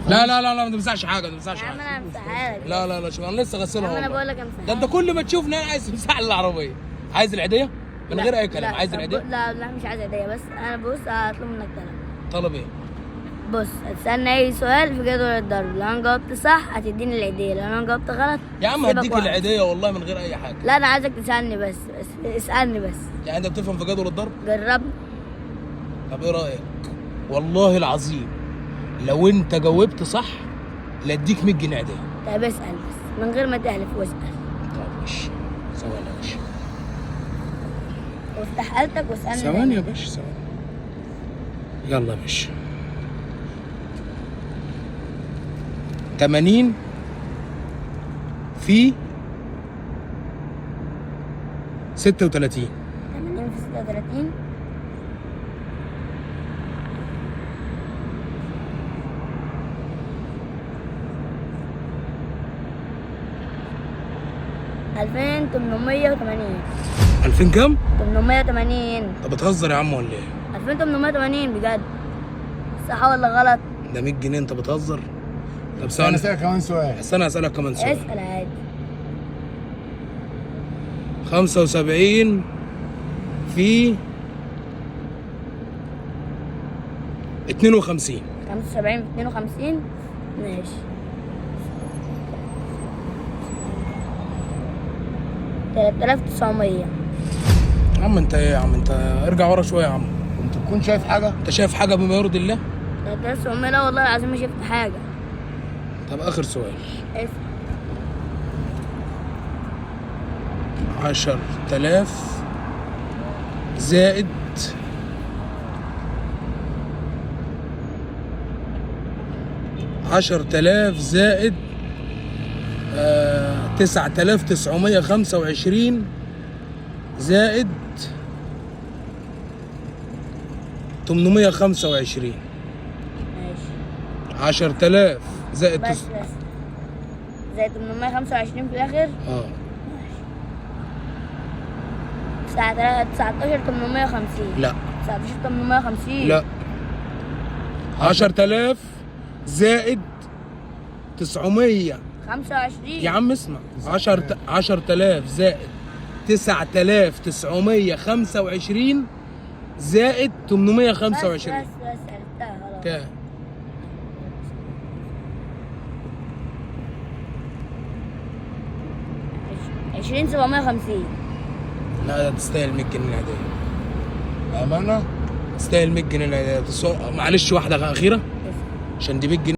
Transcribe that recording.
لا لا لا لا، ما تمسحش حاجه، ما تمسحش يا عم حاجه. انا همسحها لك. لا لا لا، شوف انا لسه غسلها انا والله. بقول لك ده همسحها انت لك. كل ما تشوفني انا عايز تمسح لي العربيه. عايز العيديه من غير اي كلام؟ لا، عايز طب العيديه؟ لا لا مش عايز عيدية، بس انا بص هطلب منك طلب. طلب ايه؟ بص هتسألني اي سؤال في جدول الضرب، لو انا جاوبت صح هتديني العيدية، لو انا جاوبت غلط يا عم سيبك هديك وقت. العيديه والله من غير اي حاجه. لا انا عايزك تسألني بس اسألني بس. يعني انت بتفهم في جدول الضرب؟ جربني. طب ايه رايك؟ والله العظيم لو انت جاوبت صح لا اديك 100 جنيه عيديه. طب اسأل بس من غير ما تحلف واسأل. طب ماشي، ثواني يا باشا. وافتح قلبك واسألني. ثواني يا باشا، ثواني. يلا يا باشا. 80 في 36. 80 في 36. ألفين تمنمية وتمانين. 2000 كام؟ 880. انت بتهزر يا عم ولا ايه؟ 2880 بجد. صح ولا غلط؟ ده 100 جنيه، انت بتهزر؟ طب انا ثواني، اسالك كمان سؤال. استنى اسالك كمان سؤال. اسأل عادي. 75 في 52. 75 في 52. ماشي. 3900. يا عم انت ايه يا عم؟ انت ارجع ورا شويه يا عم. انت تكون شايف حاجه؟ انت شايف حاجه بما يرضي الله؟ 3900 لا والله العظيم ما شفت حاجة. طب اخر سؤال. اسأل. 10,000 زائد 10,000 زائد 9,925 زائد 825. ماشي 10,000 زائد بس زي 825 في الآخر. 19 850. لا 19 850. لا 10,000 زائد 900. 25. يا عم اسمع، 10,000 زائد 9,925 زائد 825. بس عرفتها خلاص. كام؟ 20750. لا ده تستاهل 100 جنيه العيدية. امانه. تستاهل 100 جنيه العيدية. معلش واحدة أخيرة عشان دي 100 جنيه.